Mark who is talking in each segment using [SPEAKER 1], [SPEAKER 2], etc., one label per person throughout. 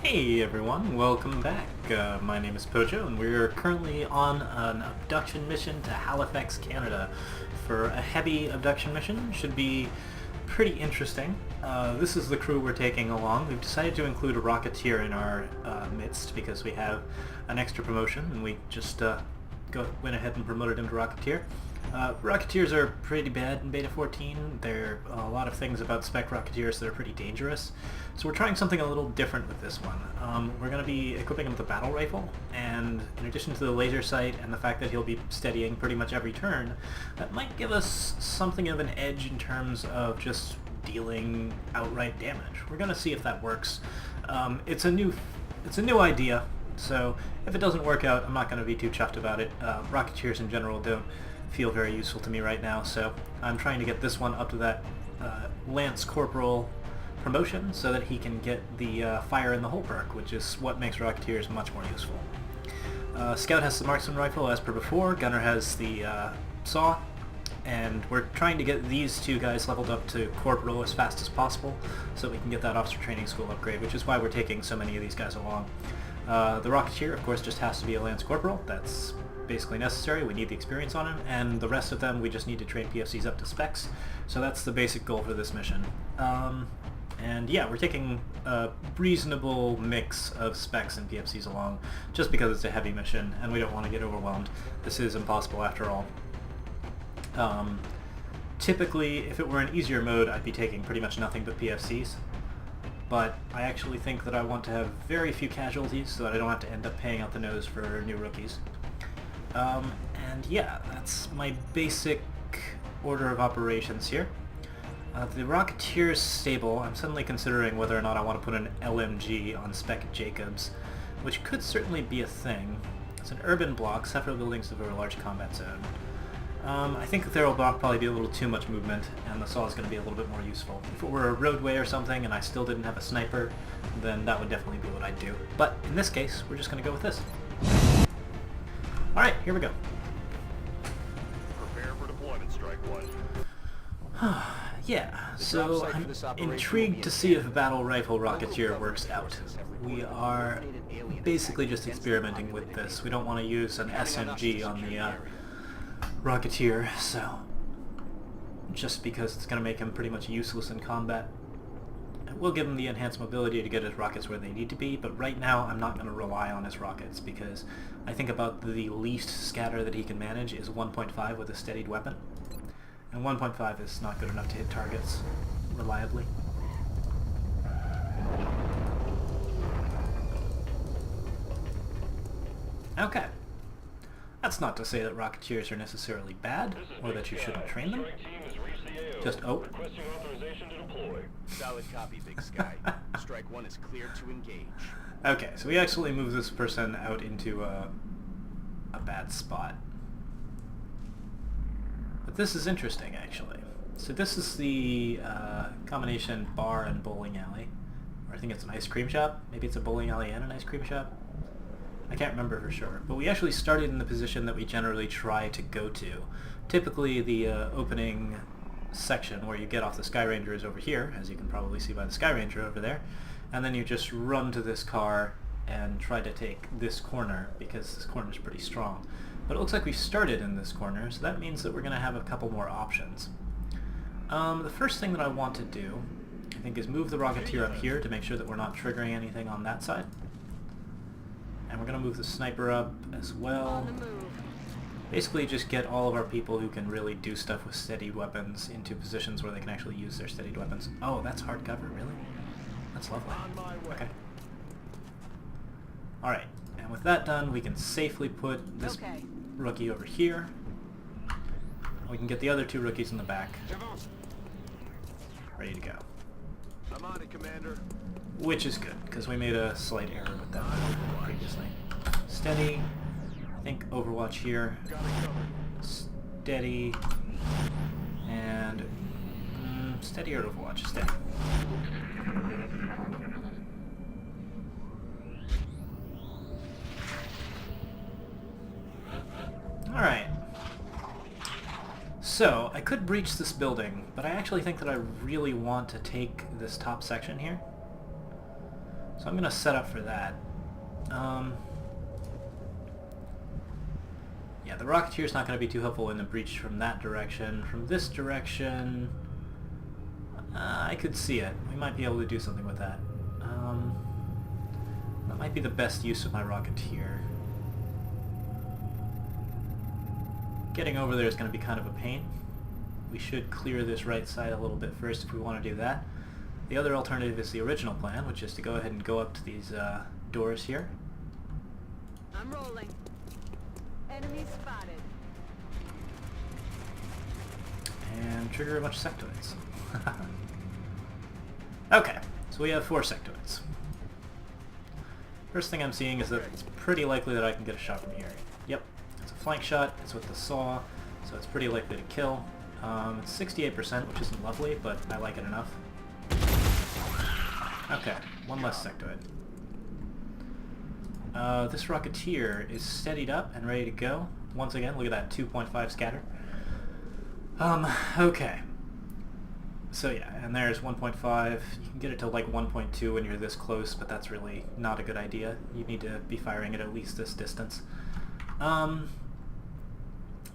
[SPEAKER 1] Hey everyone, welcome back. My name is Pojo and we're currently on an abduction mission to Halifax, Canada for a heavy abduction mission. Should be pretty interesting. This is the crew we're taking along. We've decided to include a Rocketeer in our midst because we have an extra promotion and we just went ahead and promoted him to Rocketeer. Rocketeers are pretty bad in Beta 14. There are a lot of things about spec Rocketeers that are pretty dangerous. So we're trying something a little different with this one. We're going to be equipping him with a battle rifle, and in addition to the laser sight and the fact that he'll be steadying pretty much every turn, that might give us something of an edge in terms of just dealing outright damage. We're going to see if that works. It's a new idea, so if it doesn't work out, I'm not going to be too chuffed about it. Rocketeers in general don't feel very useful to me right now, so I'm trying to get this one up to that Lance Corporal promotion so that he can get the Fire in the Hole perk, which is what makes Rocketeers much more useful. Scout has the Marksman Rifle as per before, Gunner has the Saw, and we're trying to get these two guys leveled up to Corporal as fast as possible so we can get that Officer Training School upgrade, which is why we're taking so many of these guys along. The Rocketeer, of course, just has to be a Lance Corporal. That's basically necessary. We need the experience on him, and the rest of them we just need to train PFCs up to specs. So that's the basic goal for this mission. And yeah, we're taking a reasonable mix of specs and PFCs along, just because it's a heavy mission and we don't want to get overwhelmed. This is impossible after all. Typically, if it were an easier mode, I'd be taking pretty much nothing but PFCs. But I actually think that I want to have very few casualties so that I don't have to end up paying out the nose for new rookies. And yeah, that's my basic order of operations here. The Rocketeer's stable, I'm suddenly considering whether or not I want to put an LMG on Spec Jacobs, which could certainly be a thing. It's an urban block, several buildings over a large combat zone. I think that there will probably be a little too much movement, and the Saw is going to be a little bit more useful. If it were a roadway or something and I still didn't have a sniper, then that would definitely be what I'd do. But in this case, we're just going to go with this. Alright, here we go.
[SPEAKER 2] Prepare for deployment, Strike One.
[SPEAKER 1] Yeah, so I'm intrigued to see if a battle rifle Rocketeer works out. We are basically just experimenting with this. We don't want to use an SMG on the Rocketeer, so just because it's going to make him pretty much useless in combat. We'll give him the enhanced mobility to get his rockets where they need to be, but right now I'm not going to rely on his rockets because I think about the least scatter that he can manage is 1.5 with a steadied weapon. And 1.5 is not good enough to hit targets reliably. Okay. That's not to say that Rocketeers are necessarily bad, or that you shouldn't train them. Just, oh.
[SPEAKER 2] Solid copy, Big Sky. Strike One is cleared to engage.
[SPEAKER 1] Okay, so we actually moved this person out into a bad spot. But this is interesting, actually. So this is the combination bar and bowling alley. Or I think it's an ice cream shop. Maybe it's a bowling alley and an ice cream shop. I can't remember for sure. But we actually started in the position that we generally try to go to. Typically the opening section where you get off the Sky Ranger is over here, as you can probably see by the Sky Ranger over there. And then you just run to this car and try to take this corner, because this corner is pretty strong. But it looks like we started in this corner, so that means that we're going to have a couple more options. The first thing that I want to do, I think, is move the Rocketeer up here to make sure that we're not triggering anything on that side. And we're going to move the Sniper up as well. Basically just get all of our people who can really do stuff with steadied weapons into positions where they can actually use their steadied weapons. Oh, that's hard cover, really? That's lovely. Okay. Alright, and with that done, we can safely put this rookie over here. We can get the other two rookies in the back. Ready to go.
[SPEAKER 2] I'm on it, Commander.
[SPEAKER 1] Which is good, because we made a slight error with that previously. Steady. I think Overwatch here. Steady. And steady or Overwatch? Steady. Alright. So, I could breach this building, but I actually think that I really want to take this top section here. So So I'm going to set up for that. Yeah, the Rocketeer's not going to be too helpful in the breach from that direction. From this direction, I could see it. We might be able to do something with that. That might be the best use of my Rocketeer. Getting over there is going to be kind of a pain. We should clear this right side a little bit first if we want to do that. The other alternative is the original plan, which is to go ahead and go up to these doors here.
[SPEAKER 3] I'm rolling. Enemy spotted.
[SPEAKER 1] And trigger a bunch of sectoids. Okay, so we have 4 sectoids. First thing I'm seeing is that it's pretty likely that I can get a shot from here. Yep, it's a flank shot, it's with the saw, so it's pretty likely to kill. It's 68%, which isn't lovely, but I like it enough. Okay, one less sectoid. This Rocketeer is steadied up and ready to go. Once again, look at that 2.5 scatter. Okay. So yeah, and there's 1.5. You can get it to like 1.2 when you're this close, but that's really not a good idea. You need to be firing at least this distance.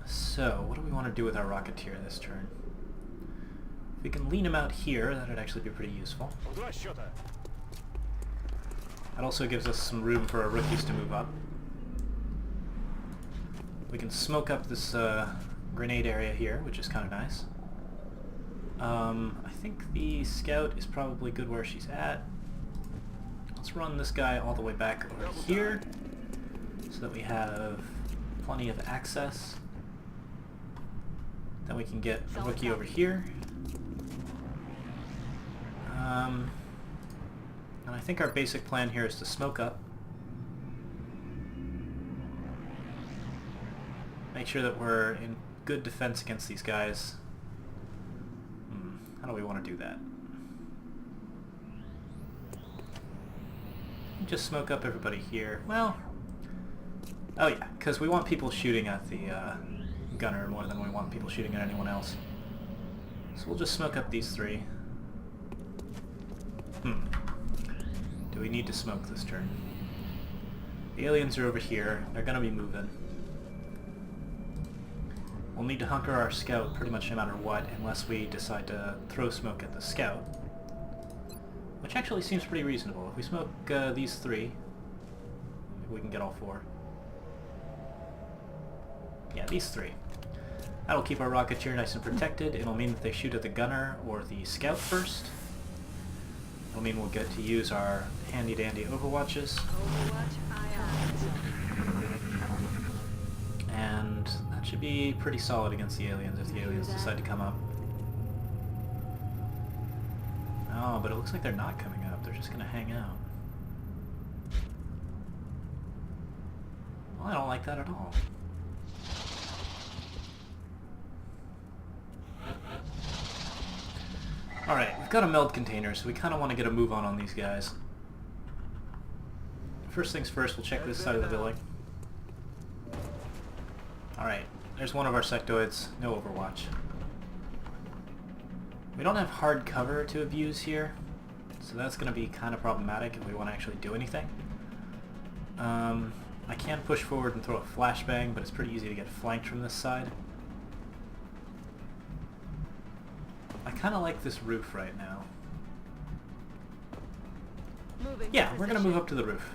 [SPEAKER 1] So, what do we want to do with our Rocketeer this turn? If we can lean him out here, that would actually be pretty useful. That also gives us some room for our rookies to move up. We can smoke up this grenade area here, which is kind of nice. I think the scout is probably good where she's at. Let's run this guy all the way back over here so that we have plenty of access. Then we can get a rookie over here. And I think our basic plan here is to smoke up. Make sure that we're in good defense against these guys. How do we want to do that? Just smoke up everybody here. Well, oh yeah, because we want people shooting at the gunner more than we want people shooting at anyone else. So we'll just smoke up these 3. Do we need to smoke this turn? The aliens are over here. They're going to be moving. We'll need to hunker our scout pretty much no matter what, unless we decide to throw smoke at the scout. Which actually seems pretty reasonable. If we smoke these 3, maybe we can get all 4. Yeah, these 3. That'll keep our Rocketeer nice and protected. It'll mean that they shoot at the gunner or the scout first. It'll mean we'll get to use our handy-dandy overwatches.
[SPEAKER 3] Overwatch, aye.
[SPEAKER 1] And that should be pretty solid against the aliens if the aliens decide to come up. Oh, but it looks like they're not coming up. They're just going to hang out. Well, I don't like that at all. Alright, we've got a meld container, so we kind of want to get a move on these guys. First things first, we'll check this side of the building. Alright, there's one of our sectoids. No overwatch. We don't have hard cover to abuse here, so that's going to be kind of problematic if we want to actually do anything. I can push forward and throw a flashbang, but it's pretty easy to get flanked from this side. I kind of like this roof right now. Yeah, we're going to move up to the roof.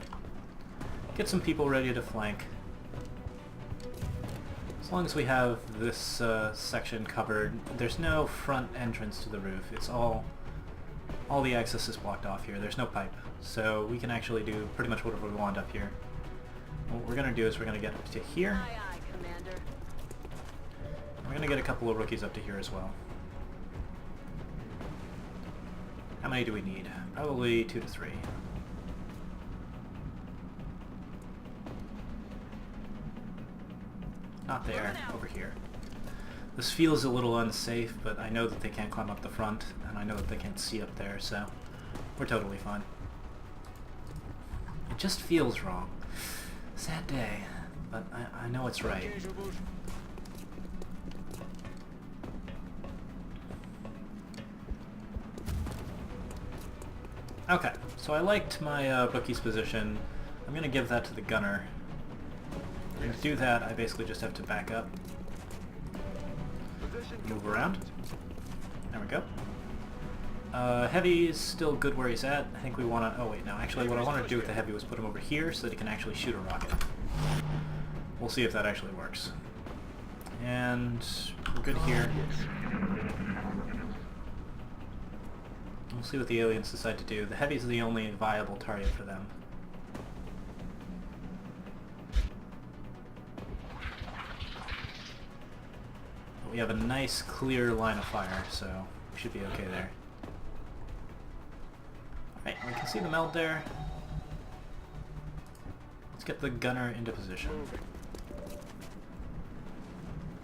[SPEAKER 1] Get some people ready to flank. As long as we have this section covered, there's no front entrance to the roof. It's all the access is blocked off here. There's no pipe. So we can actually do pretty much whatever we want up here. What we're going to do is we're going to get up to here.
[SPEAKER 3] Aye, aye, Commander.
[SPEAKER 1] We're going to get a couple of rookies up to here as well. How many do we need? Probably 2 to 3. Not there, over here. This feels a little unsafe, but I know that they can't climb up the front, and I know that they can't see up there, so we're totally fine. It just feels wrong. Sad day, but I know it's right. Okay, so So I liked my bookie's position. I'm going to give that to the gunner. And to do that, I basically just have to back up. Move around. There we go. Heavy is still good where he's at. I think we want to... Oh wait, no. Actually, what I wanted to do with the Heavy was put him over here so that he can actually shoot a rocket. We'll see if that actually works. And we're good here. We'll see what the aliens decide to do. The Heavy's the only viable target for them. But we have a nice, clear line of fire, so we should be okay there. Alright, we can see the meld there. Let's get the gunner into position.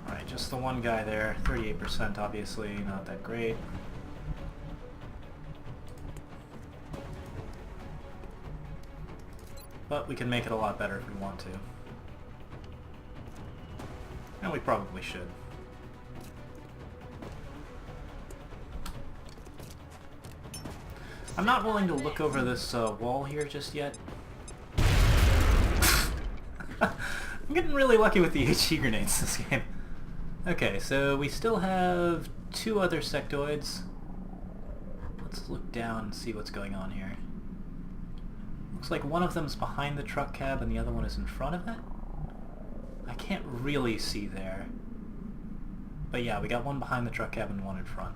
[SPEAKER 1] Alright, just the one guy there. 38% obviously, not that great. But we can make it a lot better if we want to. And we probably should. I'm not willing to look over this wall here just yet. I'm getting really lucky with the HE grenades this game. Okay, so we still have 2 other sectoids. Let's look down and see what's going on here. Looks like one of them's behind the truck cab and the other one is in front of it. I can't really see there. But yeah, we got one behind the truck cab and one in front.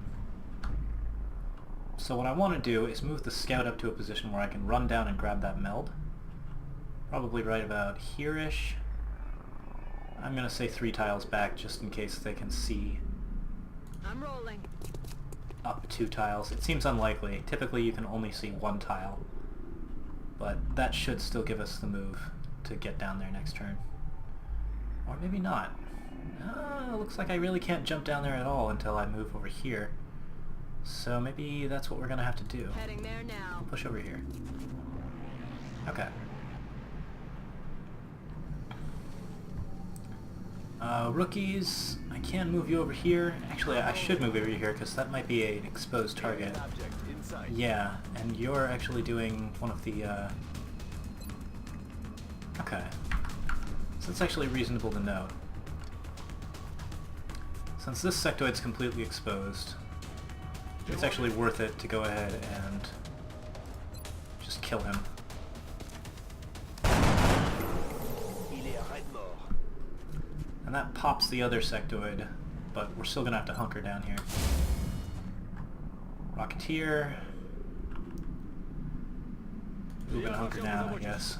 [SPEAKER 1] So what I want to do is move the scout up to a position where I can run down and grab that meld. Probably right about here-ish. I'm going to say 3 tiles back just in case they can see
[SPEAKER 3] I'm rolling.
[SPEAKER 1] up 2 tiles. It seems unlikely. Typically you can only see 1 tile. But that should still give us the move to get down there next turn. Or maybe not. Looks like I really can't jump down there at all until I move over here. So maybe that's what we're going to have to do.
[SPEAKER 3] Heading there now.
[SPEAKER 1] Push over here. Okay. Rookies, I can move you over here. Actually, I should move over here because that might be an exposed target. Yeah, and you're actually doing one of the, Okay. So that's actually reasonable to note. Since this sectoid's completely exposed, it's actually worth it to go ahead and just kill him. And that pops the other sectoid, but we're still gonna have to hunker down here. Rocketeer. We're gonna hunker down, I guess.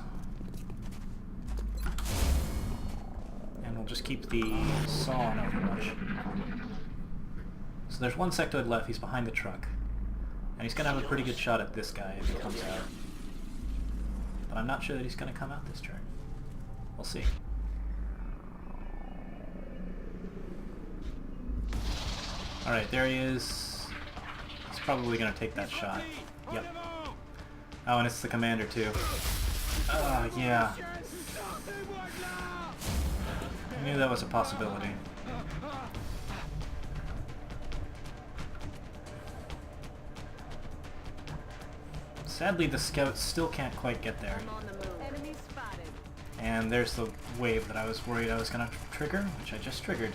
[SPEAKER 1] And we'll just keep the saw on Overwatch. So there's one sectoid left, he's behind the truck. And he's gonna have a pretty good shot at this guy if he comes out. But I'm not sure that he's gonna come out this turn. We'll see. Alright, there he is. He's probably gonna take that shot. Yep. Oh, and it's the commander too. Yeah. I knew that was a possibility. Sadly, the scouts still can't quite get there.
[SPEAKER 3] I'm on the move. Enemy spotted.
[SPEAKER 1] And there's the wave that I was worried I was gonna trigger, which I just triggered.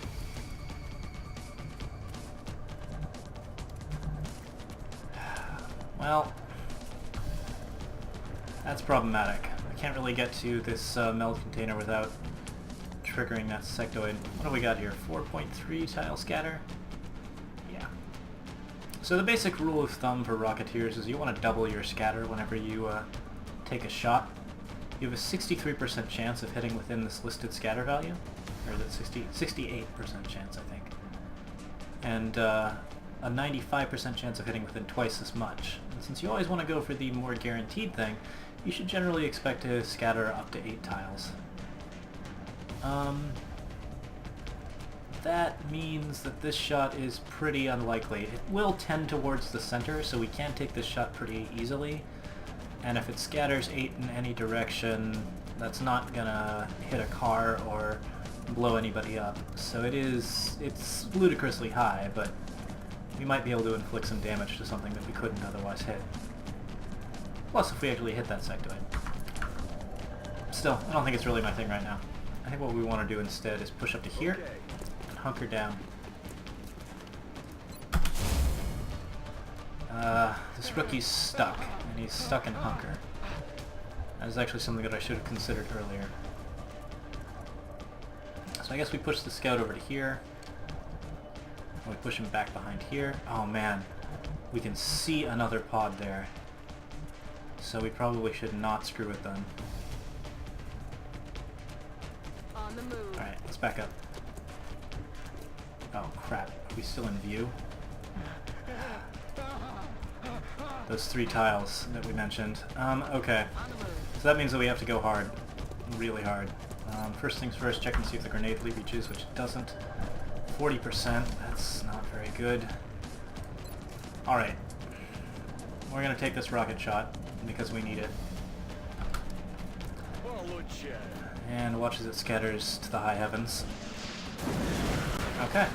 [SPEAKER 1] Well, that's problematic. I can't really get to this meld container without triggering that sectoid. What do we got here? 4.3 tile scatter? Yeah. So the basic rule of thumb for Rocketeers is you want to double your scatter whenever you take a shot. You have a 63% chance of hitting within this listed scatter value. Or is it 68% chance, I think. And a 95% chance of hitting within twice as much. And since you always want to go for the more guaranteed thing, you should generally expect to scatter up to 8 tiles. That means that this shot is pretty unlikely. It will tend towards the center, so we can take this shot pretty easily. And if it scatters 8 in any direction, that's not gonna hit a car or blow anybody up. So it's ludicrously high, but we might be able to inflict some damage to something that we couldn't otherwise hit. Plus, if we actually hit that sectoid. Still, I don't think it's really my thing right now. I think what we want to do instead is push up to here and hunker down. This rookie's stuck, and he's stuck in hunker. That is actually something that I should have considered earlier. So I guess we push the scout over to here. We push him back behind here. Oh man, we can see another pod there. So we probably should not screw with them.
[SPEAKER 3] On the move.
[SPEAKER 1] Alright, let's back up. Oh crap, are we still in view? Those 3 tiles that we mentioned. Okay.
[SPEAKER 3] On the move.
[SPEAKER 1] So that means that we have to go hard. Really hard. First things first, check and see if the grenade reaches, which it doesn't. 40%, that's not very good. Alright. We're gonna take this rocket shot, because we need it. And watch as it scatters to the high heavens. Okay.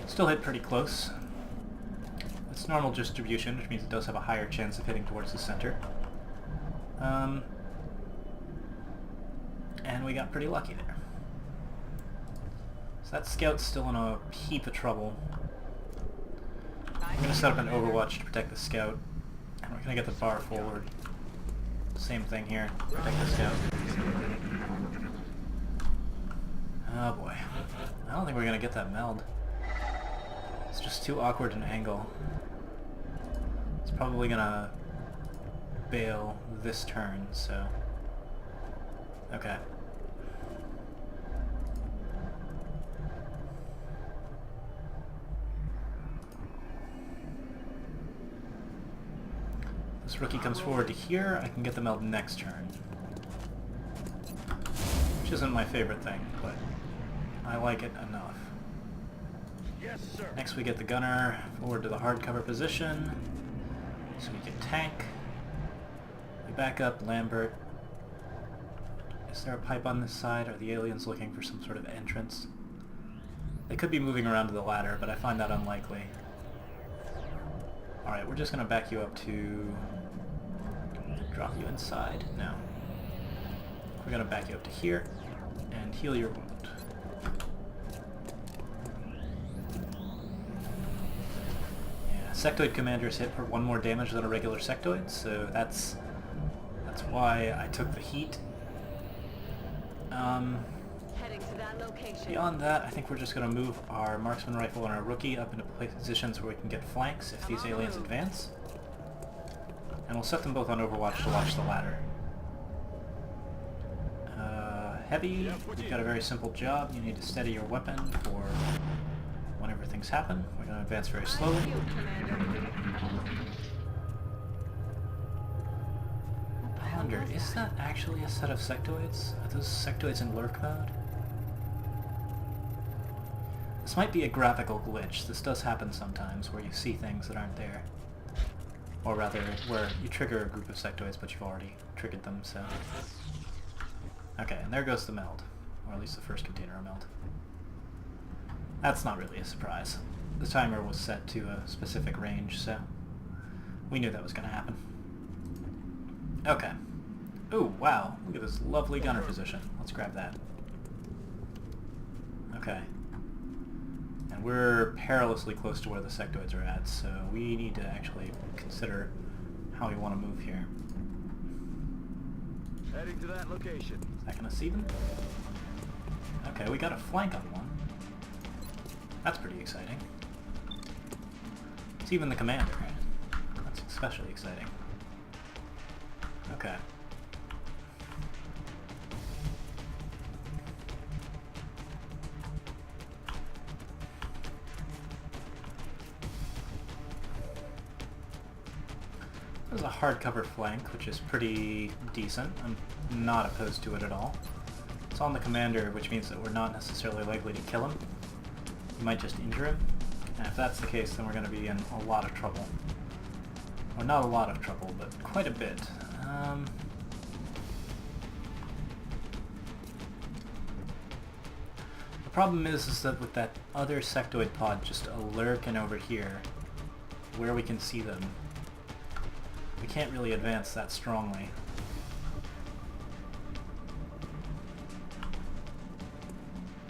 [SPEAKER 1] Still hit pretty close. It's normal distribution, which means it does have a higher chance of hitting towards the center. And we got pretty lucky there. So that scout's still in a heap of trouble. I'm going to set up an overwatch to protect the scout. And we're going to get the bar forward. Same thing here. Protect the scout. Oh boy. I don't think we're going to get that meld. It's just too awkward an angle. It's probably going to bail this turn, so... Okay. This rookie comes forward to here, I can get the meld next turn. Which isn't my favorite thing, but I like it enough.
[SPEAKER 2] Yes, sir.
[SPEAKER 1] Next we get the gunner forward to the hardcover position, so we can tank. We back up Lambert. Is there a pipe on this side? Are the aliens looking for some sort of entrance? They could be moving around to the ladder, but I find that unlikely. Alright, we're just going to back you up to... drop you inside. No. We're going to back you up to here and heal your wound. Yeah, sectoid commanders hit for 1 more damage than a regular sectoid, so that's why I took the heat.
[SPEAKER 3] Heading to that location.
[SPEAKER 1] Beyond that, I think we're just going to move our marksman rifle and our rookie up into positions where we can get flanks if these aliens advance. And we'll set them both on Overwatch to watch the ladder. Heavy, you've got a very simple job. You need to steady your weapon for whenever things happen. We're going to advance very slowly. I wonder, is that actually a set of sectoids? Are those sectoids in lurk mode? This might be a graphical glitch. This does happen sometimes, where you see things that aren't there. Or rather, where you trigger a group of sectoids, but you've already triggered them, so... Okay, and there goes the meld. Or at least the first container of meld. That's not really a surprise. The timer was set to a specific range, so... we knew that was going to happen. Okay. Ooh, wow. Look at this lovely gunner position. Let's grab that. Okay. And we're perilously close to where the sectoids are at, so we need to actually consider how we want to move here.
[SPEAKER 2] Heading to that location.
[SPEAKER 1] Is that going to see them? Okay, we got a flank on one. That's pretty exciting. It's even the commander. That's especially exciting. Okay. There's a hardcover flank, which is pretty decent. I'm not opposed to it at all. It's on the commander, which means that we're not necessarily likely to kill him. We might just injure him. And if that's the case, then we're going to be in a lot of trouble. Or not a lot of trouble, but quite a bit. The problem is that with that other sectoid pod just lurking over here, where we can see them, we can't really advance that strongly.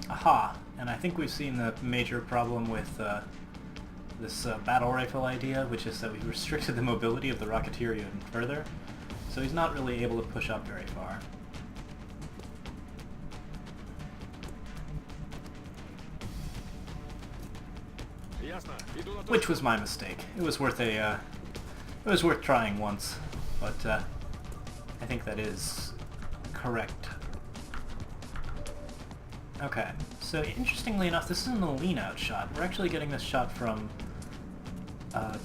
[SPEAKER 1] Aha! And I think we've seen the major problem with this battle rifle idea, which is that we've restricted the mobility of the Rocketeer even further, so he's not really able to push up very far. Which was my mistake. It was worth trying once, but I think that is correct. Okay, so interestingly enough, this isn't a lean-out shot. We're actually getting this shot from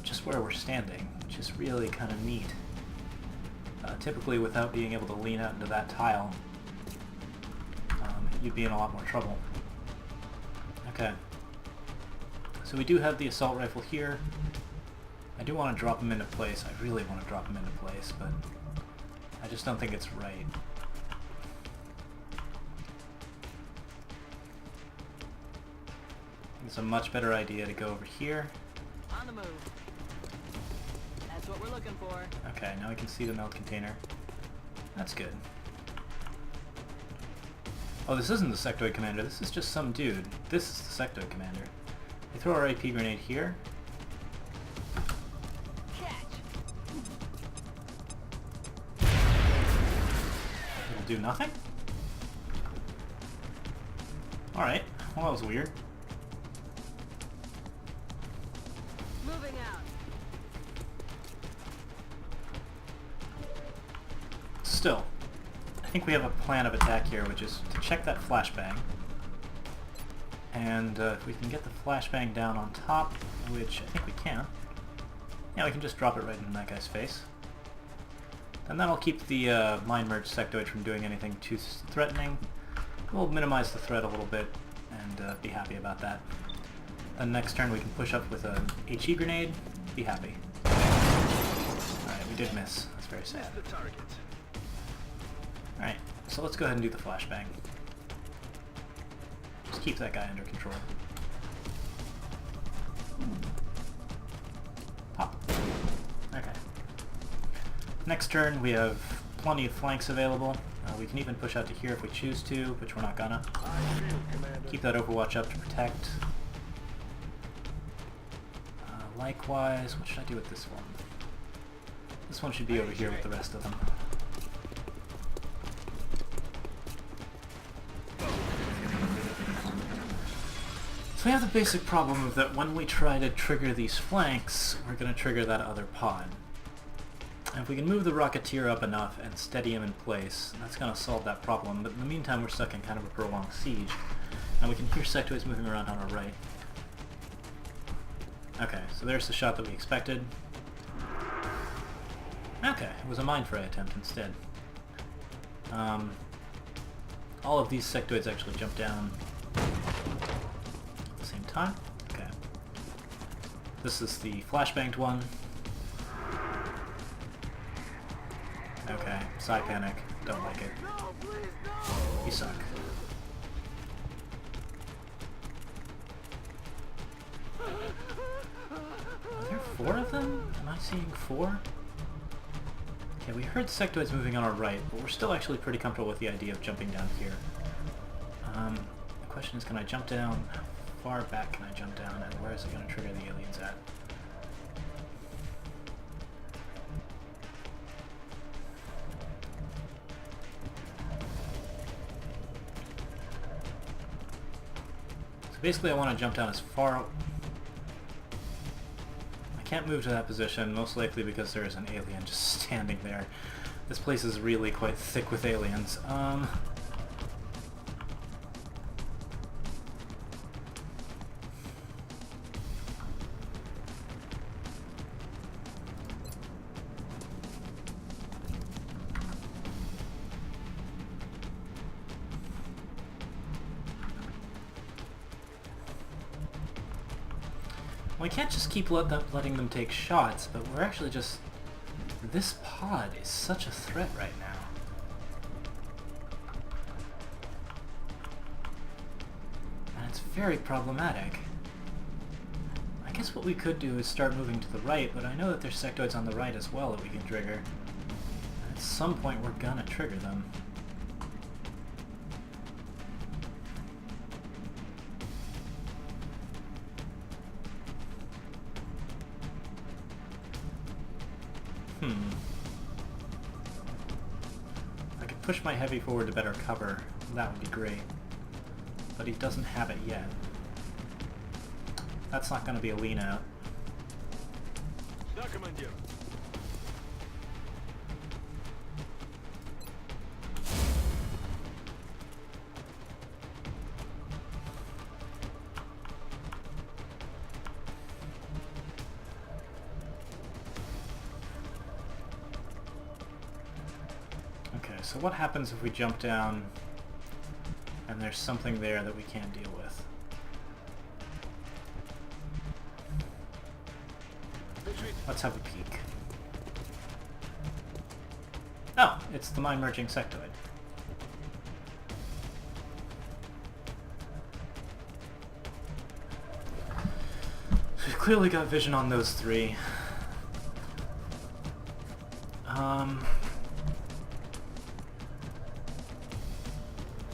[SPEAKER 1] just where we're standing, which is really kind of neat. Typically, without being able to lean out into that tile, you'd be in a lot more trouble. Okay. So we do have the assault rifle here. I do want to drop him into place. I really want to drop him into place, but I just don't think it's right. It's a much better idea to go over here.
[SPEAKER 3] On the move. That's what we're looking for.
[SPEAKER 1] Okay, now we can see the melt container. That's good. Oh, this isn't the sectoid commander. This is just some dude. This is the sectoid commander. We throw our AP grenade here.
[SPEAKER 3] Catch.
[SPEAKER 1] It'll do nothing? Alright, well that was weird.
[SPEAKER 3] Moving out.
[SPEAKER 1] Still, I think we have a plan of attack here, which is to check that flashbang. And if we can get the flashbang down on top, which I think we can, yeah, we can just drop it right in that guy's face. Then that'll keep the mind merge sectoid from doing anything too threatening. We'll minimize the threat a little bit and be happy about that. Then next turn we can push up with an HE grenade, be happy. Alright, we did miss. That's very sad. Alright, so let's go ahead and do the flashbang. Just keep that guy under control. Pop. Okay. Next turn we have plenty of flanks available. We can even push out to here if we choose to, which we're not gonna. Keep that Overwatch up to protect. Likewise, what should I do with this one? This one should be over here with the rest of them. So we have the basic problem of that when we try to trigger these flanks, we're going to trigger that other pod. And if we can move the Rocketeer up enough and steady him in place, that's going to solve that problem. But in the meantime, we're stuck in kind of a prolonged siege. And we can hear sectoids moving around on our right. Okay, so there's the shot that we expected. Okay, it was a mind fray attempt instead. All of these sectoids actually jump down at the same time. Okay. This is the flashbanged one. Okay, side panic. Don't like it. You suck. Are there 4 of them? Am I seeing 4? Okay, we heard sectoids moving on our right, but we're still actually pretty comfortable with the idea of jumping down here. The question is, can I jump down? How far back can I jump down, and where is it going to trigger the aliens at? So basically I want to jump down as far... I can't move to that position, most likely because there is an alien just standing there. This place is really quite thick with aliens. We can't just keep letting them take shots, but we're actually just... This pod is such a threat right now. And it's very problematic. I guess what we could do is start moving to the right, but I know that there's sectoids on the right as well that we can trigger. At some point we're gonna trigger them. I could push my heavy forward to better cover. That would be great. But he doesn't have it yet. That's not going to be a lean out. Okay, so what happens if we jump down and there's something there that we can't deal with? Let's have a peek. Oh, it's the mind-merging sectoid. So we've clearly got vision on those three.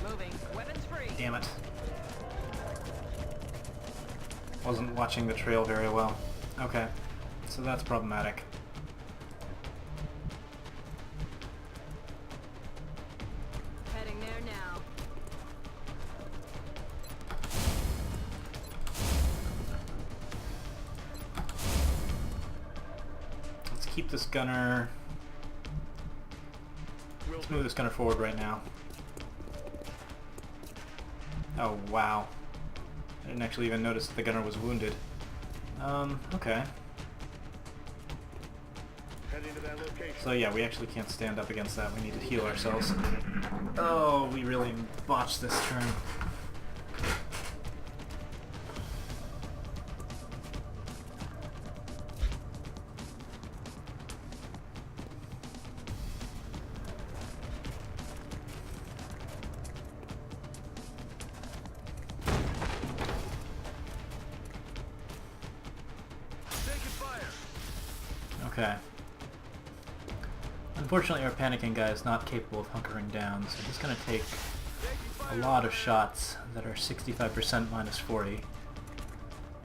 [SPEAKER 3] Moving. Weapons free.
[SPEAKER 1] Damn it. Wasn't watching the trail very well. Okay, so that's problematic.
[SPEAKER 3] Heading there now.
[SPEAKER 1] Let's keep this gunner... Let's move this gunner forward right now. Oh, wow. I didn't actually even notice that the gunner was wounded. Okay. So yeah, we actually can't stand up against that. We need to heal ourselves. Oh, we really botched this turn. Okay. Unfortunately, our panicking guy is not capable of hunkering down, so he's going to take a lot of shots that are 65% minus 40, which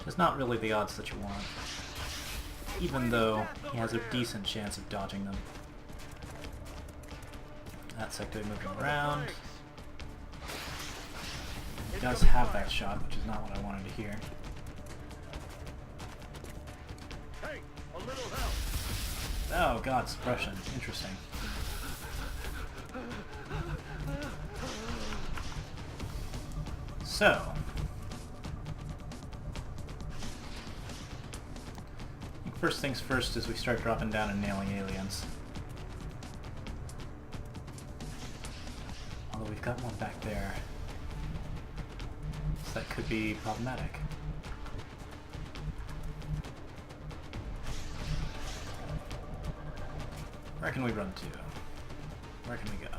[SPEAKER 1] is not really the odds that you want, even though he has a decent chance of dodging them. That sectoid moving around. He does have that shot, which is not what I wanted to hear. Oh god, suppression. Interesting. So... first things first is we start dropping down and nailing aliens. Although we've got one back there. So that could be problematic. Where can we run to? Where can we go?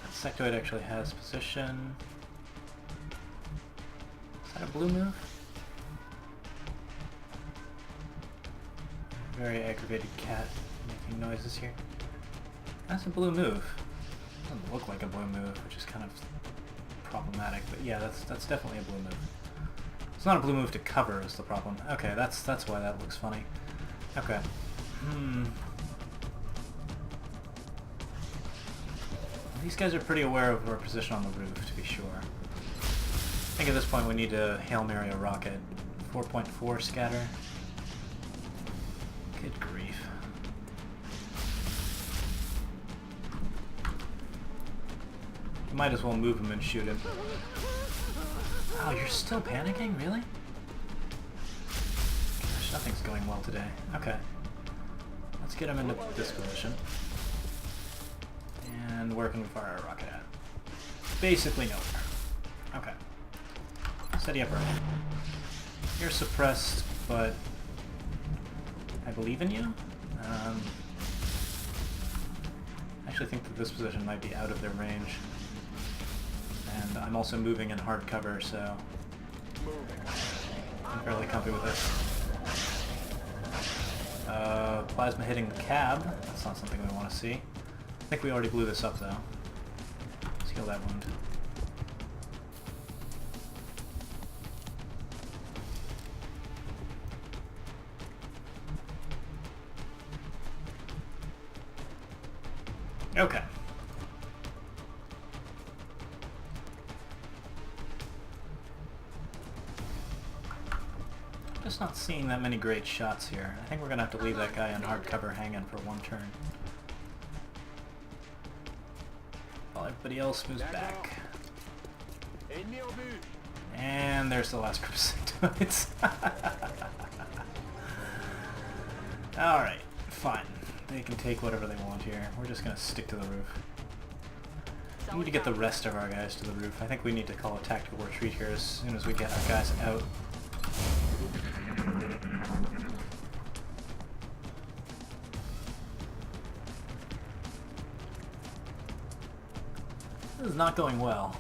[SPEAKER 1] That sectoid actually has position. Is that a blue move? Very aggravated cat making noises here. That's a blue move. Doesn't look like a blue move, which is kind of problematic, but yeah, that's definitely a blue move. It's not a blue move to cover is the problem. Okay, that's why that looks funny. Okay. These guys are pretty aware of our position on the roof, to be sure. I think at this point we need to Hail Mary a rocket. 4.4 scatter. Good grief. You might as well move him and shoot him. Oh, you're still panicking? Really? Gosh, nothing's going well today. Okay. Let's get him into this position. And where can we fire a rocket at? Basically nowhere. Okay. Steady up right. You're suppressed, but I believe in you. I actually think that this position might be out of their range. And and I'm also moving in hard cover, so I'm fairly comfy with it. Plasma hitting the cab. That's not something we want to see. I think we already blew this up, though. Let's heal that wound. Okay. Just not seeing that many great shots here. I think we're gonna have to leave that guy on hard cover hanging for one turn. While everybody else moves back. And there's the last group of sectoids. Alright, fine. They can take whatever they want here. We're just gonna stick to the roof. We need to get the rest of our guys to the roof. I think we need to call a tactical retreat here as soon as we get our guys out. This is not going well.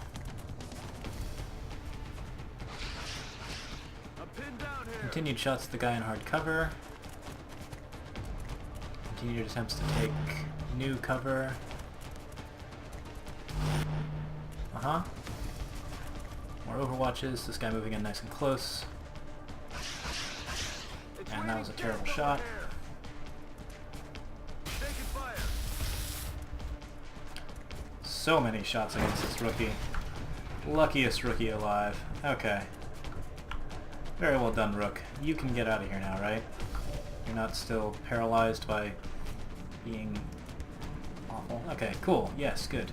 [SPEAKER 1] Continued shots at the guy in hard cover. Continued attempts to take new cover. Uh-huh. More overwatches. This guy moving in nice and close. And that was a terrible shot. So many shots against this rookie. Luckiest rookie alive. Okay. Very well done, Rook. You can get out of here now, right? You're not still paralyzed by being awful. Okay, cool. Yes, good.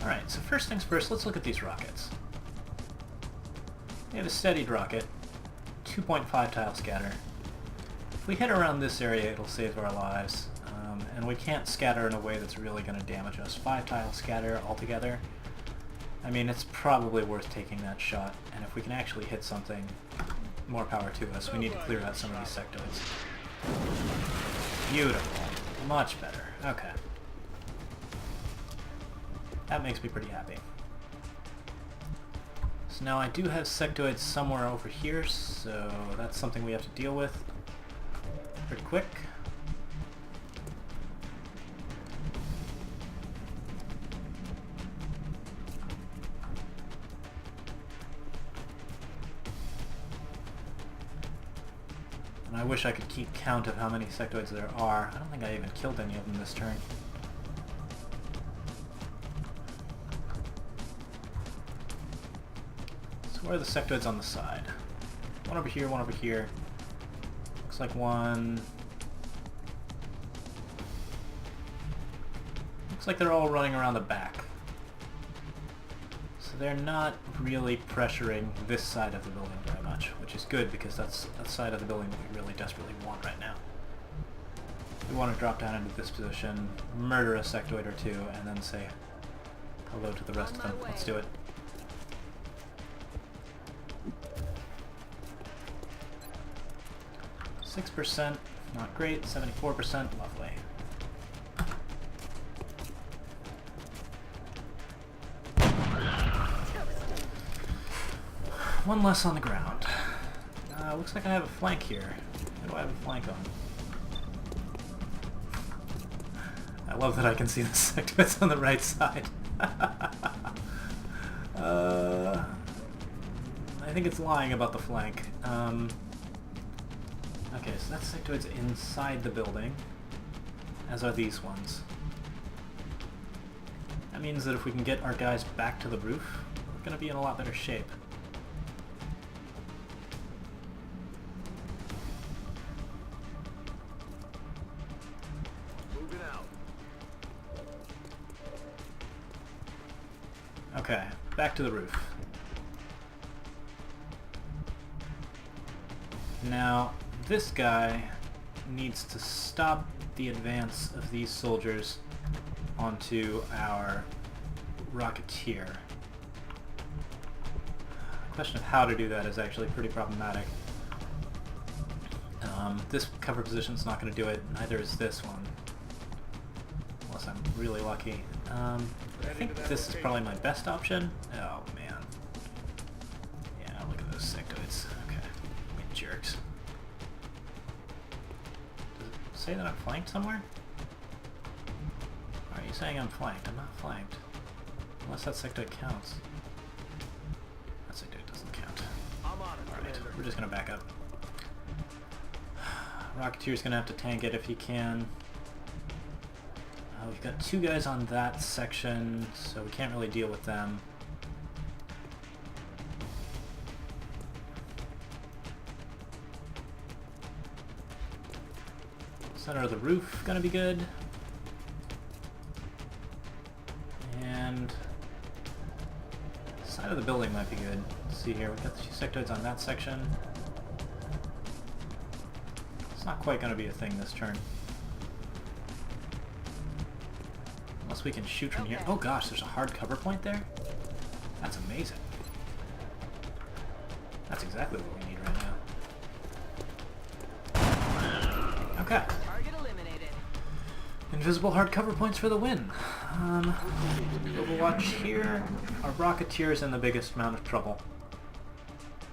[SPEAKER 1] Alright, so first things first, let's look at these rockets. We have a steadied rocket, 2.5 tile scatter. If we hit around this area, it'll save our lives. And we can't scatter in a way that's really going to damage us. 5 tile scatter altogether. I mean, it's probably worth taking that shot. And if we can actually hit something, more power to us. We need to clear out some of these sectoids. Beautiful. Much better. Okay. That makes me pretty happy. So now I do have sectoids somewhere over here, so that's something we have to deal with pretty quick. And I wish I could keep count of how many sectoids there are. I don't think I even killed any of them this turn. So where are the sectoids on the side? One over here, one over here. Looks like one... Looks like they're all running around the back. So they're not really pressuring this side of the building very much, which is good because that's the side of the building that we really desperately want right now. We want to drop down into this position, murder a sectoid or two, and then say hello to the rest of them. Let's do it. %, not great. 74%, lovely. One less on the ground. Looks like I have a flank here. What do I have a flank on? I love that I can see the sectoids on the right side. I think it's lying about the flank. Okay, so that sectoid's inside the building, as are these ones. That means that if we can get our guys back to the roof, we're going to be in a lot better shape. Okay, back to the roof. Now, this guy needs to stop the advance of these soldiers onto our Rocketeer. The question of how to do that is actually pretty problematic. This cover position's not going to do it, neither is this one. Unless unless I'm really lucky. I think this is probably my best option. Oh man. Yeah, look at those sectoids. Okay. Jerks. Does it say that I'm flanked somewhere? Are you saying I'm flanked? I'm not flanked. Unless that sectoid counts. That sectoid doesn't count. Alright, we're just gonna back up. Rocketeer's gonna have to tank it if he can. We've got 2 guys on that section, so we can't really deal with them. Center of the roof gonna be good. And side of the building might be good. Let's see here, we've got the 2 sectoids on that section. It's not quite gonna be a thing this turn. Unless we can shoot from here. Oh gosh, there's a hard cover point there? That's amazing. That's exactly what we need right now. Okay.
[SPEAKER 3] Target eliminated.
[SPEAKER 1] Invisible hard cover points for the win. Overwatch here. Our Rocketeer is in the biggest amount of trouble.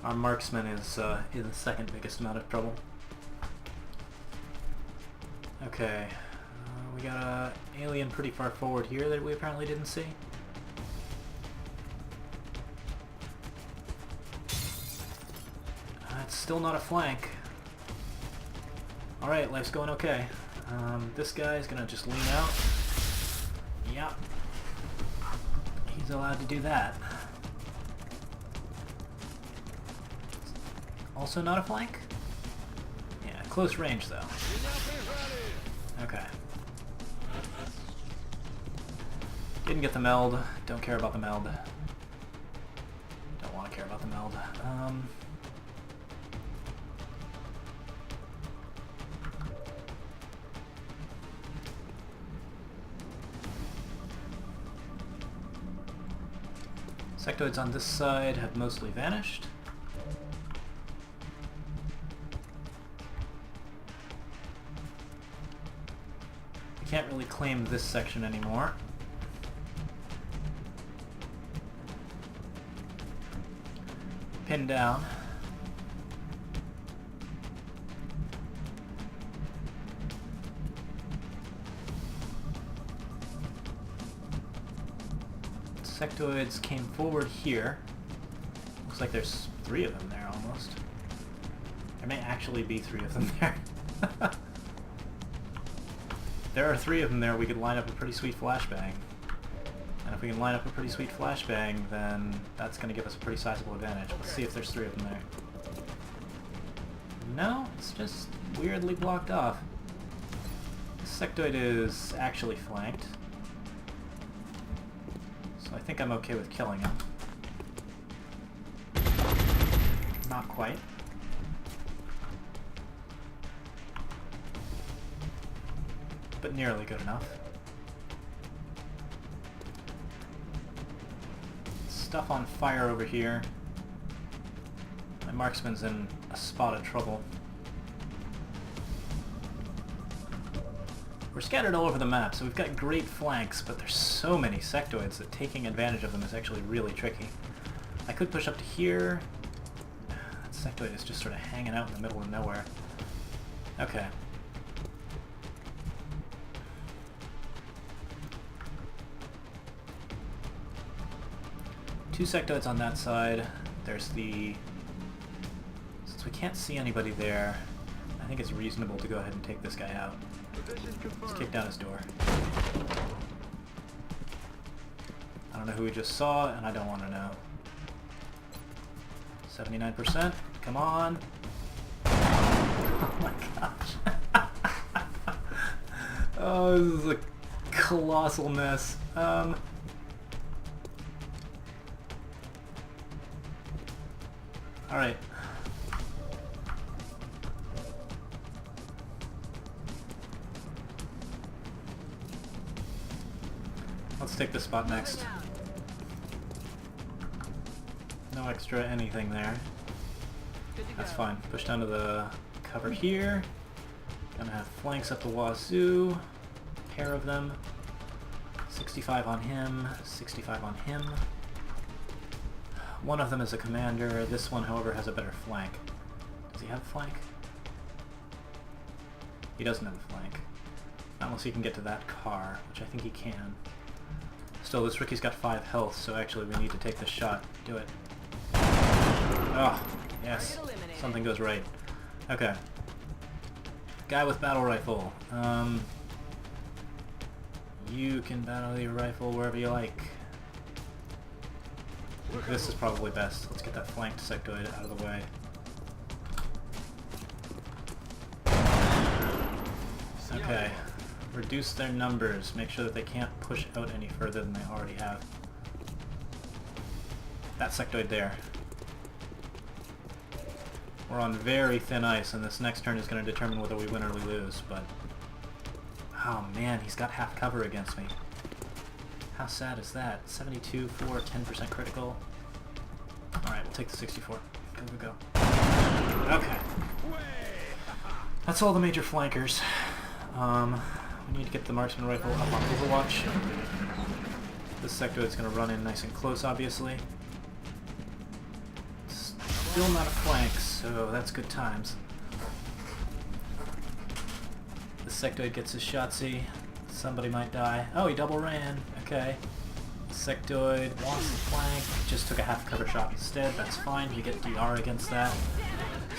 [SPEAKER 1] Our Marksman is in the second biggest amount of trouble. Okay. We got a alien pretty far forward here that we apparently didn't see. It's still not a flank. Alright, life's going okay. This guy's gonna just lean out. Yep. He's allowed to do that. Also not a flank? Yeah, close range though. Okay. Didn't get the meld. Don't care about the meld. Don't want to care about the meld. Sectoids on this side have mostly vanished. We can't really claim this section anymore. Pinned down. Sectoids came forward here. Looks like there's 3 of them there almost. There may actually be 3 of them there. There are 3 of them there, we could line up a pretty sweet flashbang. And if we can line up a pretty sweet flashbang, then that's going to give us a pretty sizable advantage. Let's see if there's 3 of them there. No, it's just weirdly blocked off. This sectoid is actually flanked. So I think I'm okay with killing him. Not quite. But nearly good enough. Stuff on fire over here. My marksman's in a spot of trouble. We're scattered all over the map, so we've got great flanks, but there's so many sectoids that taking advantage of them is actually really tricky. I could push up to here. That sectoid is just sort of hanging out in the middle of nowhere. Okay. Two sectoids on that side. There's the... Since we can't see anybody there, I think it's reasonable to go ahead and take this guy out. Let's kick down his door. I don't know who we just saw, and I don't want to know. 79%. Come on. Oh my gosh. Oh, this is a colossal mess. Alright. Let's take this spot next. No extra anything there. That's fine. Push down to the cover here. Gonna have flanks up the wazoo. Pair of them. 65 on him, 65 on him. One of them is a commander. This one, however, has a better flank. Does he have a flank? He doesn't have a flank. Not unless he can get to that car, which I think he can. Still, this rookie's got 5 health, so actually we need to take this shot. Do it. Oh, yes. Something goes right. Okay. Guy with battle rifle. You can battle your rifle wherever you like. This is probably best. Let's get that flanked sectoid out of the way. Okay. Reduce their numbers. Make sure that they can't push out any further than they already have. That sectoid there. We're on very thin ice, and this next turn is going to determine whether we win or we lose, but... Oh man, he's got half cover against me. How sad is that? 72 for 10% critical. Alright, we'll take the 64. Go, go, go. Okay. That's all the major flankers. We need to get the marksman rifle up on Overwatch. This sector is going to run in nice and close, obviously. Still not a flank, so that's good times. The sectoid gets his shotsy. Somebody might die. Oh, he double ran. Okay. The sectoid wants the flank. Just took a half cover shot instead. That's fine. You get DR against that.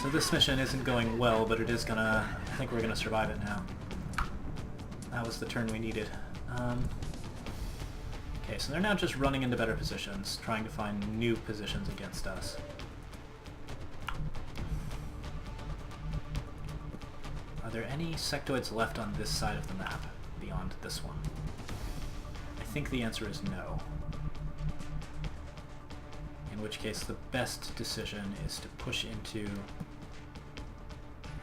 [SPEAKER 1] So this mission isn't going well, but it is gonna... I think we're gonna survive it now. That was the turn we needed. Okay, so they're now just running into better positions, trying to find new positions against us. Are there any sectoids left on this side of the map beyond this one? I think the answer is no. In which case the best decision is to push into...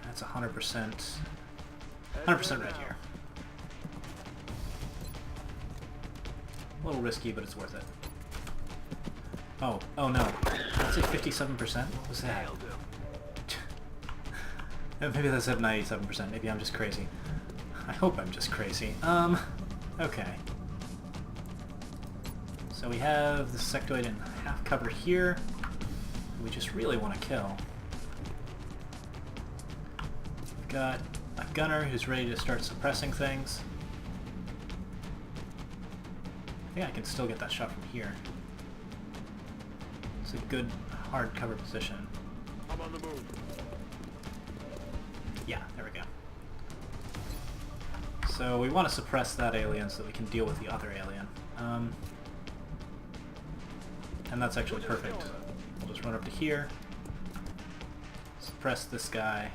[SPEAKER 1] That's 100%... 100% right here. A little risky, but it's worth it. Oh no. That's like 57%? What was that? Maybe that's at 97%. Maybe I'm just crazy. I hope I'm just crazy. Okay. So we have the sectoid in half cover here. We just really want to kill. We've got a gunner who's ready to start suppressing things. I think I can still get that shot from here. It's a good hard cover position.
[SPEAKER 2] I'm on the move.
[SPEAKER 1] Yeah, there we go. So we want to suppress that alien so that we can deal with the other alien. And that's actually perfect. We'll just run up to here. Suppress this guy.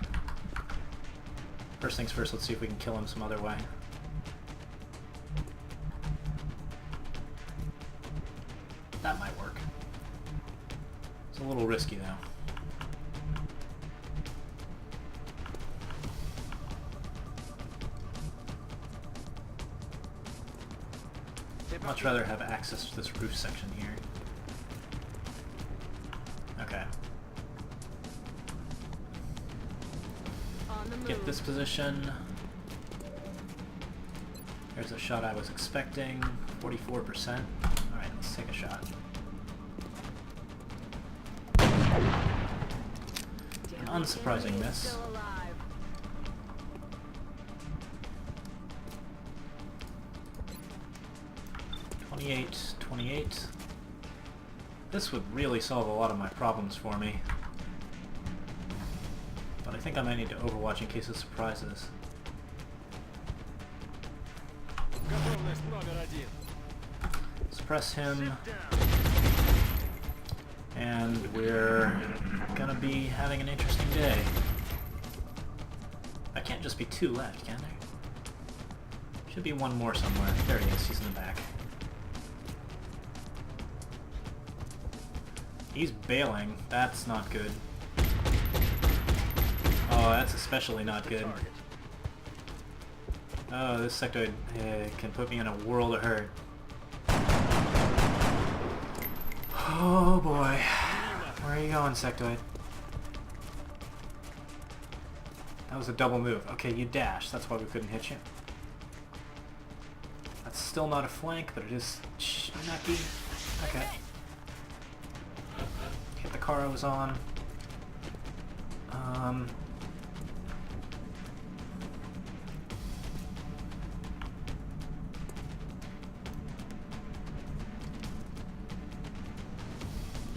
[SPEAKER 1] First things first, let's see if we can kill him some other way. That might work. It's a little risky though. I'd much rather have access to this roof section here. Okay.
[SPEAKER 3] On the move.
[SPEAKER 1] Get this position. There's a shot I was expecting. 44%. Alright, let's take a shot. An unsurprising miss.
[SPEAKER 3] Still alive.
[SPEAKER 1] 28, 28. This would really solve a lot of my problems for me. But I think I might need to overwatch in case of surprises. Suppress him. And we're gonna be having an interesting day. I can't just be 2 left, can there? Should be one more somewhere. There he is, he's in the back. He's bailing. That's not good. Oh, that's especially not good. Oh, this sectoid can put me in a world of hurt. Oh boy. Where are you going, sectoid? That was a double move. Okay, you dashed. That's why we couldn't hit you. That's still not a flank, but it is schnucky. Okay. Hit the car I was on.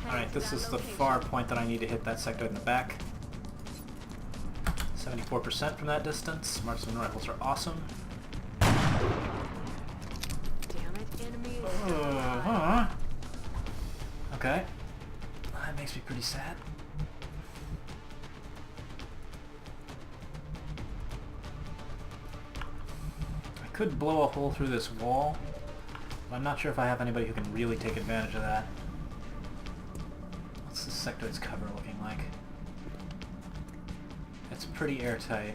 [SPEAKER 1] Alright, this is the far point that I need to hit that sectoid in the back. 74% from that distance. Marksman rifles are awesome.
[SPEAKER 3] Damn it, enemy is
[SPEAKER 1] Okay. That makes me pretty sad. I could blow a hole through this wall, but I'm not sure if I have anybody who can really take advantage of that. What's this sectoid's cover looking like? It's pretty airtight.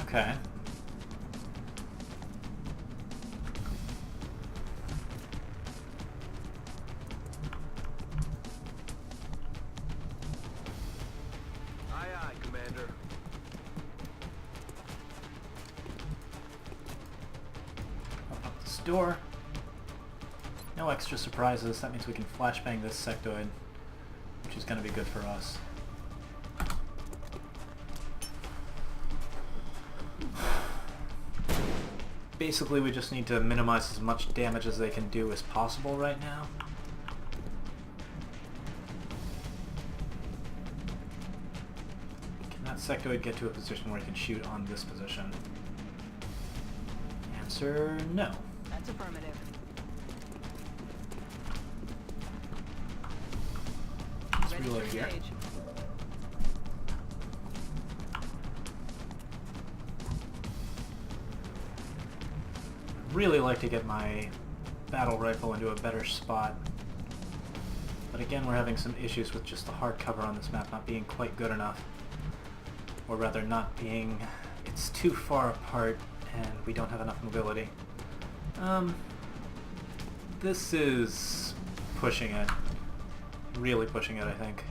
[SPEAKER 1] Okay.
[SPEAKER 2] Aye, aye, Commander.
[SPEAKER 1] Open up this door. No extra surprises. That means we can flashbang this sectoid, which is going to be good for us. Basically, we just need to minimize as much damage as they can do as possible right now. Can that sectoid get to a position where he can shoot on this position? Answer, no.
[SPEAKER 3] That's affirmative.
[SPEAKER 1] Let's
[SPEAKER 3] Ready
[SPEAKER 1] reload
[SPEAKER 3] to
[SPEAKER 1] here.
[SPEAKER 3] engage.
[SPEAKER 1] Really like to get my battle rifle into a better spot, but again we're having some issues with just the hard cover on this map not being quite good enough, or rather not being, it's too far apart and we don't have enough mobility. This is pushing it, really pushing it I think.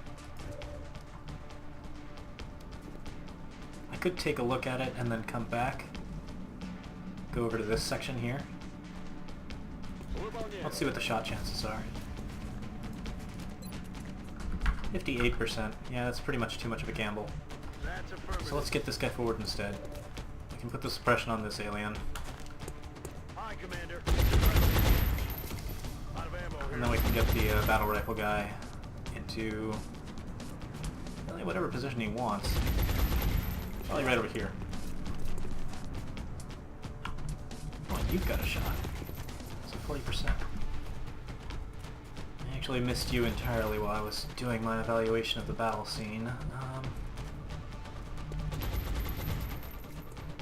[SPEAKER 1] I could take a look at it and then come back. Go over to this section here. Let's see what the shot chances are. 58%. Yeah, that's pretty much too much of a gamble.
[SPEAKER 2] That's affirmative.
[SPEAKER 1] So let's get this guy forward instead. We can put the suppression on this alien.
[SPEAKER 2] Aye, Commander. Out of ammo here.
[SPEAKER 1] And then we can get the battle rifle guy into really whatever position he wants. Probably right over here. Oh, you've got a shot. So 40%. I actually missed you entirely while I was doing my evaluation of the battle scene.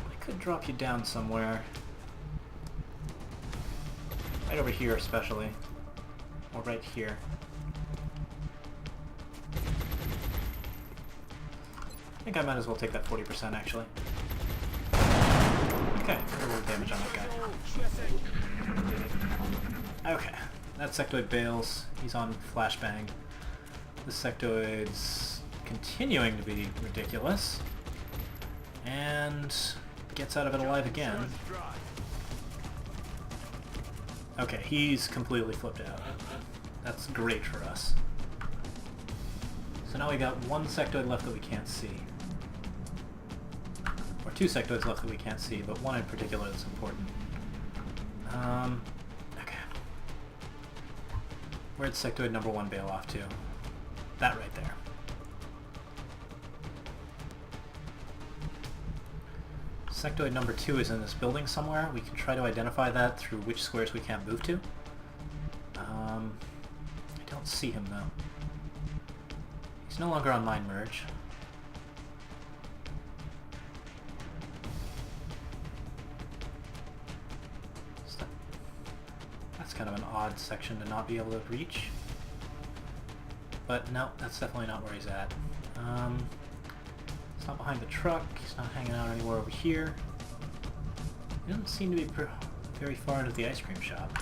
[SPEAKER 1] I could drop you down somewhere. Right over here especially. Or right here. I think I might as well take that 40% actually. Okay, a little damage on that guy. Okay, that sectoid bails. He's on flashbang. This sectoid's continuing to be ridiculous. And gets out of it alive again. Okay, he's completely flipped out. That's great for us. So now we got one sectoid left that we can't see. Or two sectoids left that we can't see, but one in particular that's important. Okay. Where'd sectoid number 1 bail off to? That right there. Sectoid number 2 is in this building somewhere. We can try to identify that through which squares we can't move to. I don't see him though. He's no longer on mine merge. That's kind of an odd section to not be able to reach. But no, that's definitely not where he's at. He's not behind the truck. He's not hanging out anywhere over here. He doesn't seem to be very far into the ice cream shop.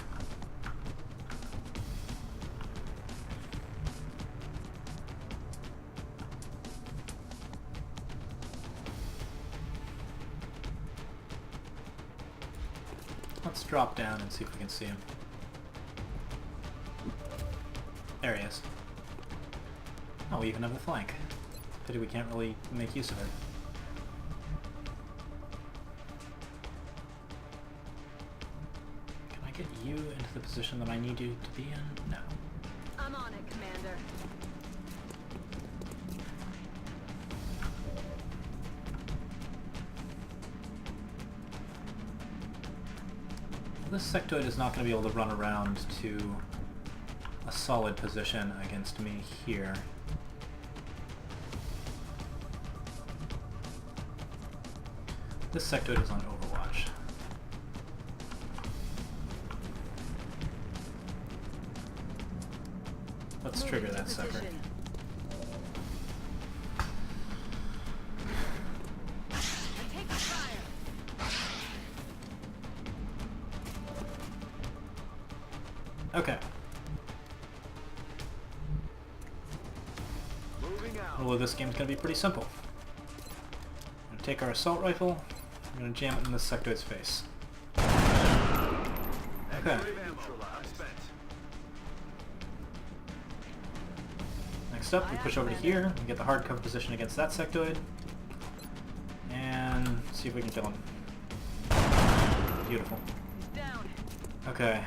[SPEAKER 1] Let's drop down and see if we can see him. There he is. Oh, we even have the flank. Pity we can't really make use of it. Can I get you into the position that I need you to be in? No.
[SPEAKER 3] I'm on it, Commander.
[SPEAKER 1] This sectoid is not going to be able to run around to a solid position against me here. This sectoid is on Overwatch. Let's trigger that sucker.
[SPEAKER 3] Take fire.
[SPEAKER 1] Okay.
[SPEAKER 2] Moving out.
[SPEAKER 1] Well, this game's going to be pretty simple. I'm going to take our assault rifle, I'm going to jam it in this sectoid's face. Okay. Next up, we push over to here and get the hard cover position against that sectoid. And see if we can kill him. Beautiful.
[SPEAKER 3] He's down.
[SPEAKER 1] Okay.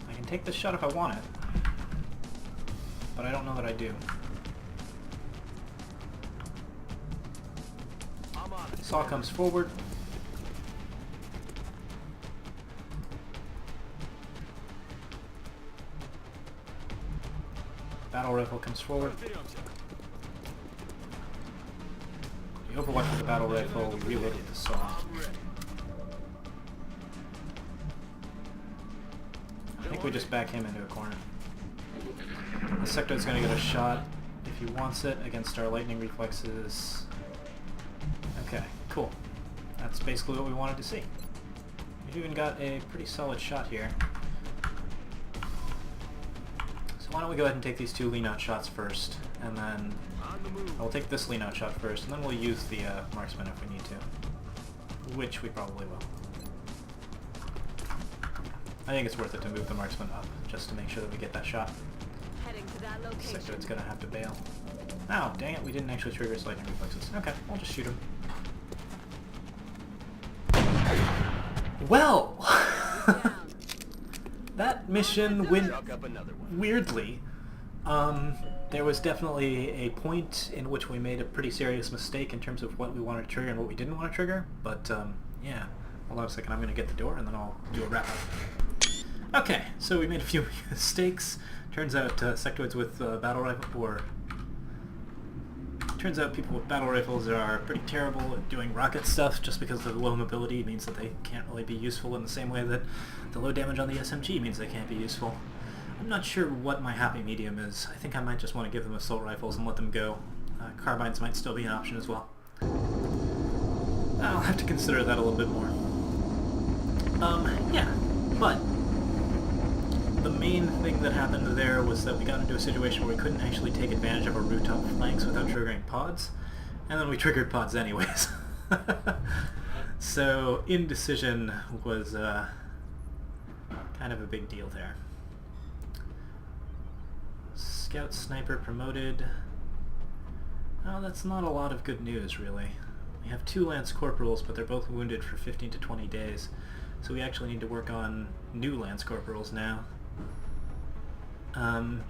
[SPEAKER 1] I can take this shot if I want it, but I don't know that I do.
[SPEAKER 2] I'm on it.
[SPEAKER 1] Saw comes forward. Battle rifle comes forward. You overwatch with the battle rifle, we reload with the saw. I think we just back him into a corner. The sectoid's gonna get a shot if he wants it against our lightning reflexes. Okay, cool. That's basically what we wanted to see. We've even got a pretty solid shot here. So why don't we go ahead and take these two lean-out shots first, and then
[SPEAKER 2] On the move.
[SPEAKER 1] we'll take this lean-out shot first, and then we'll use the marksman if we need to. Which we probably will. I think it's worth it to move the marksman up, just to make sure that we get that shot.
[SPEAKER 3] Heading to that location.
[SPEAKER 1] Sectoid's gonna have to bail. Oh, dang it, we didn't actually trigger his lightning reflexes. Okay, we'll just shoot him. Well!
[SPEAKER 3] Down.
[SPEAKER 1] That mission went
[SPEAKER 2] Chuck up another one.
[SPEAKER 1] weirdly. There was definitely a point in which we made a pretty serious mistake in terms of what we wanted to trigger and what we didn't want to trigger, but yeah. Hold on a second, I'm gonna get the door and then I'll do a wrap-up. Okay, so we made a few mistakes. Turns out sectoids with battle rifle, or turns out people with battle rifles are pretty terrible at doing rocket stuff just because the low mobility means that they can't really be useful in the same way that the low damage on the SMG means they can't be useful. I'm not sure what my happy medium is. I think I might just want to give them assault rifles and let them go. Carbines might still be an option as well. I'll have to consider that a little bit more. Yeah, but the main thing that happened there was that we got into a situation where we couldn't actually take advantage of our rooftop flanks without triggering pods, and then we triggered pods anyways. So indecision was kind of a big deal there. Scout sniper promoted. Oh, that's not a lot of good news, really. We have 2 Lance Corporals, but they're both wounded for 15 to 20 days. So we actually need to work on new Lance Corporals now.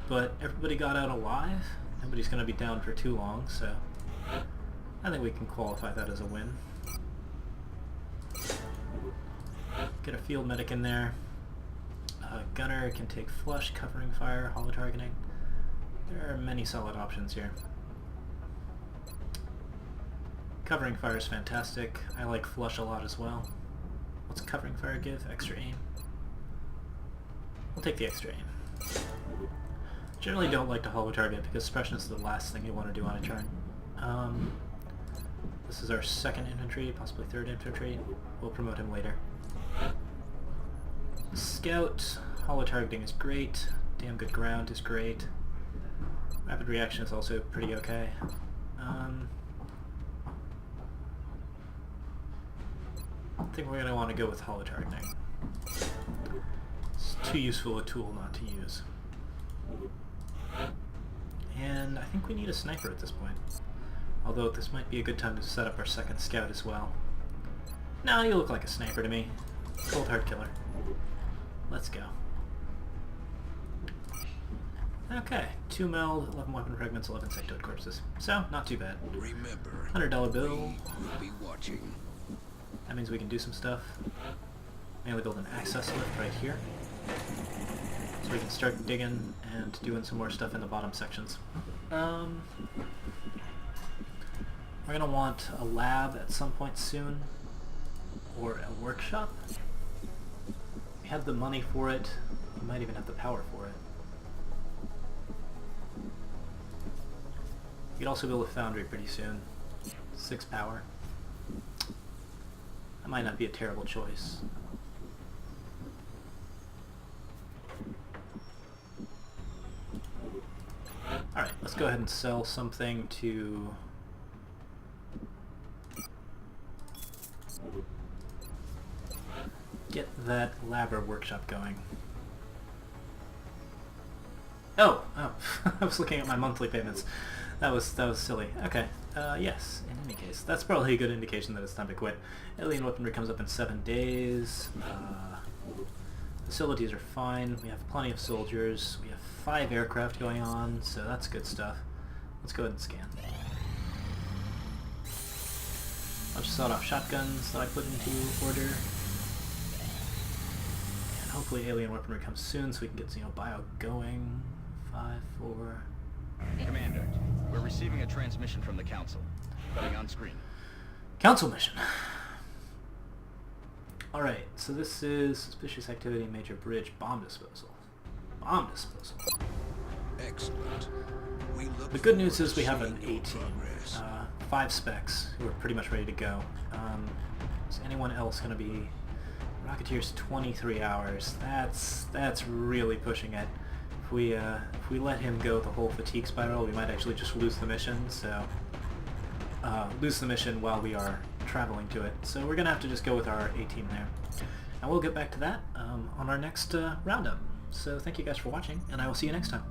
[SPEAKER 1] But everybody got out alive. Nobody's going to be down for too long, so I think we can qualify that as a win. Get a field medic in there. Gunner can take flush, covering fire, holo targeting. There are many solid options here. Covering fire is fantastic. I like flush a lot as well. What's covering fire give? Extra aim. We'll take the extra aim. Generally don't like to hollow target because suppression is the last thing you want to do on a turn. This is our 2nd infantry, possibly 3rd infantry. We'll promote him later. Scout, hollow targeting is great. Damn good ground is great. Rapid reaction is also pretty okay. I think we're going to want to go with hollow targeting. It's too useful a tool not to use. And I think we need a sniper at this point. Although this might be a good time to set up our 2nd scout as well. No, you look like a sniper to me. Cold hard killer. Let's go. Okay, 2 meld, 11 weapon fragments, 11 sectoid corpses. So, not too bad.
[SPEAKER 4] Remember,
[SPEAKER 1] $100 bill.
[SPEAKER 4] we'll be watching.
[SPEAKER 1] That means we can do some stuff. Mainly build an access lift right here. So we can start digging and doing some more stuff in the bottom sections. We're going to want a lab at some point soon. Or a workshop. We have the money for it. We might even have the power for it. We could also build a foundry pretty soon. 6 power. That might not be a terrible choice. Alright, let's go ahead and sell something to... get that labor workshop going. Oh! I was looking at my monthly payments. That was silly. Okay. Yes, in any case. That's probably a good indication that it's time to quit. Alien weaponry comes up in 7 days. Facilities are fine. We have plenty of soldiers. We have 5 aircraft going on, so that's good stuff. Let's go ahead and scan. Bunch of sawed-off shotguns that I put into order. And hopefully alien weaponry comes soon so we can get, bio going. 5, 4...
[SPEAKER 2] Commander, we're receiving a transmission from the Council. Coming on screen.
[SPEAKER 1] Council mission. Alright, so this is suspicious activity, major bridge, bomb disposal. Bomb disposal.
[SPEAKER 4] Excellent. We look
[SPEAKER 1] The good news
[SPEAKER 4] forward
[SPEAKER 1] is we
[SPEAKER 4] to
[SPEAKER 1] have an
[SPEAKER 4] seeing your
[SPEAKER 1] A-team.
[SPEAKER 4] progress.
[SPEAKER 1] 5 specs who are pretty much ready to go. Is anyone else going to be... Rocketeers 23 hours. That's really pushing it. If we let him go the whole fatigue spiral, we might actually just lose the mission, so... lose the mission while we are traveling to it. So we're going to have to just go with our A-team there. And we'll get back to that on our next roundup. So thank you guys for watching, and I will see you next time.